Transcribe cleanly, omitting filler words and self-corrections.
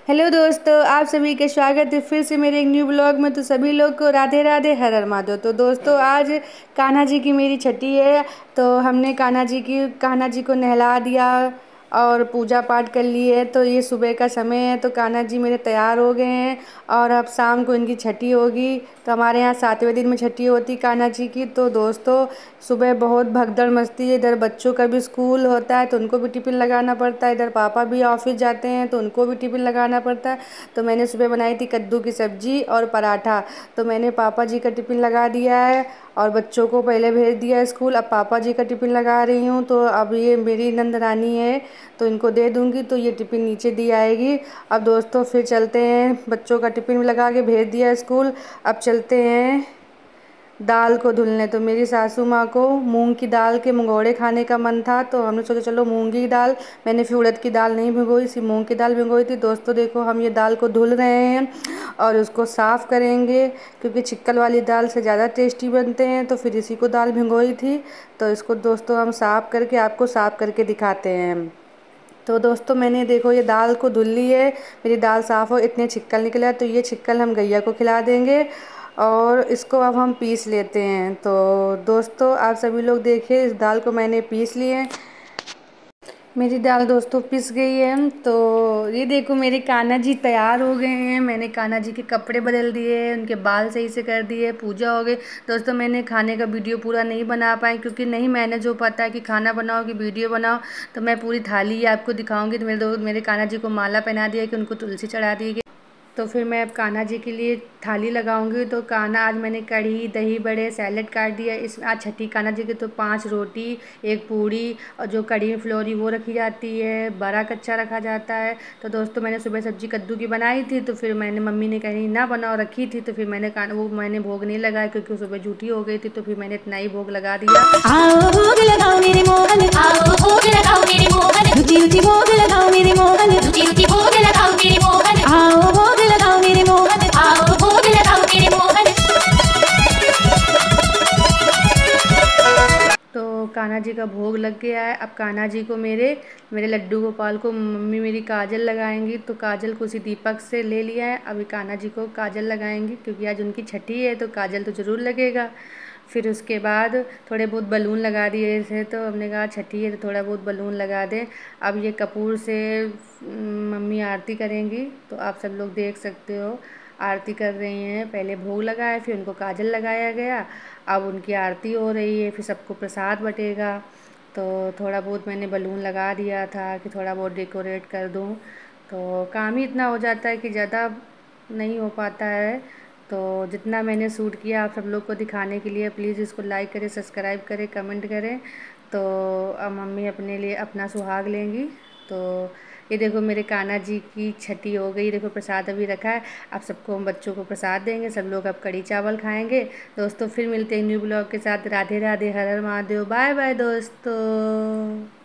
Hello दोस्तों, आप सभी का स्वागत है फिर से मेरे एक न्यू ब्लॉग में। तो सभी लोग को राधे राधे, हर हर महादेव। तो दोस्तों, आज कान्हा जी की मेरी छठी है। तो हमने कान्हा जी को नहला दिया और पूजा पाठ कर ली है। तो ये सुबह का समय है, तो कान्हा जी मेरे तैयार हो गए हैं और अब शाम को इनकी छठी होगी। तो हमारे यहाँ 7वें दिन में छठी होती कान्हा जी की। तो दोस्तों, सुबह बहुत भगदड़ मस्ती है। इधर बच्चों का भी स्कूल होता है तो उनको भी टिफ़िन लगाना पड़ता है। इधर पापा भी ऑफिस जाते हैं तो उनको भी टिफ़िन लगाना पड़ता है। तो मैंने सुबह बनाई थी कद्दू की सब्ज़ी और पराठा। तो मैंने पापा जी का टिफ़िन लगा दिया है और बच्चों को पहले भेज दिया स्कूल। अब पापा जी का टिफ़िन लगा रही हूँ। तो अब ये मेरी नंदरानी है तो इनको दे दूँगी तो ये टिफ़िन नीचे दी आएगी। अब दोस्तों फिर चलते हैं, बच्चों का टिफ़िन लगा के भेज दिया स्कूल। अब चलते हैं दाल को धुलने। तो मेरी सासू माँ को मूंग की दाल के मंगोड़े खाने का मन था तो हमने सोचा चलो मूंगी की दाल। मैंने फिर उड़द की दाल नहीं भिगोई, सिर्फ मूंग की दाल भिगोई थी। दोस्तों देखो, हम ये दाल को धुल रहे हैं और उसको साफ़ करेंगे क्योंकि चिक्कल वाली दाल से ज़्यादा टेस्टी बनते हैं। तो फिर इसी को दाल भिगोई थी। तो इसको दोस्तों हम साफ़ करके आपको साफ़ करके दिखाते हैं। तो दोस्तों, मैंने देखो ये दाल को धुल ली है। मेरी दाल साफ़ हो, इतने छिक्कल निकला तो ये छिक्कल हम गैया को खिला देंगे और इसको अब हम पीस लेते हैं। तो दोस्तों, आप सभी लोग देखिए, इस दाल को मैंने पीस लिए। मेरी दाल दोस्तों पिस गई है। तो ये देखो, मेरे कान्हा जी तैयार हो गए हैं। मैंने कान्हा जी के कपड़े बदल दिए, उनके बाल सही से कर दिए, पूजा हो गई। दोस्तों, मैंने खाने का वीडियो पूरा नहीं बना पाई क्योंकि नहीं मैनेज हो पाता है कि खाना बनाओ कि वीडियो बनाओ। तो मैं पूरी थाली आपको दिखाऊंगी। तो मेरे कान्हा जी को माला पहना दिया कि उनको तुलसी चढ़ा दी गई। तो फिर मैं अब कान्हा जी के लिए थाली लगाऊंगी। तो कान्हा, आज मैंने कढ़ी, दही बड़े, सैलेड काट दिया। इस आज छठी कान्हा जी के तो 5 रोटी, 1 पूड़ी और जो कढ़ी में फ्लोरी वो रखी जाती है, बड़ा कच्चा रखा जाता है। तो दोस्तों, मैंने सुबह सब्जी कद्दू की बनाई थी तो फिर मैंने, मम्मी ने कहीं ना बनाओ रखी थी तो फिर मैंने भोग नहीं लगाया क्योंकि सुबह झूठी हो गई थी। तो फिर मैंने इतना ही भोग लगा दिया। आओ भोग लगाओ मेरे मोहन, आओ भोग लगाओ मेरे मोहन, रुचि रुचि भोग लगाओ मेरे मोहन, रुचि रुचि भोग लगाओ मेरे मोहन, आओ भोग लगाओ मेरे मोहन, आओ भोग लगाओ मेरे मोहन। तो कान्हा जी का भोग लग गया है। अब कान्हा जी को मेरे लड्डू गोपाल को मम्मी मेरी काजल लगाएंगी। तो काजल को उसी दीपक से ले लिया है। अभी कान्हा जी को काजल लगाएंगी क्योंकि आज उनकी छठी है तो काजल तो ज़रूर लगेगा। फिर उसके बाद थोड़े बहुत बलून लगा दिए थे तो हमने कहा छठी है तो थोड़ा बहुत बलून लगा दें। अब ये कपूर से मम्मी आरती करेंगी तो आप सब लोग देख सकते हो, आरती कर रही हैं। पहले भोग लगाया, फिर उनको काजल लगाया गया, अब उनकी आरती हो रही है, फिर सबको प्रसाद बटेगा। तो थोड़ा बहुत मैंने बलून लगा दिया था कि थोड़ा बहुत डेकोरेट कर दूं। तो काम ही इतना हो जाता है कि ज़्यादा नहीं हो पाता है। तो जितना मैंने शूट किया आप सब लोग को दिखाने के लिए, प्लीज़ इसको लाइक करें, सब्सक्राइब करें, कमेंट करें। तो अब मम्मी अपने लिए अपना सुहाग लेंगी। तो ये देखो, मेरे कान्हा जी की छठी हो गई। देखो प्रसाद अभी रखा है, अब सबको हम बच्चों को प्रसाद देंगे। सब लोग अब कढ़ी चावल खाएंगे। दोस्तों, फिर मिलते हैं न्यू ब्लॉग के साथ। राधे राधे, हर हर महादेव, बाय बाय दोस्तों।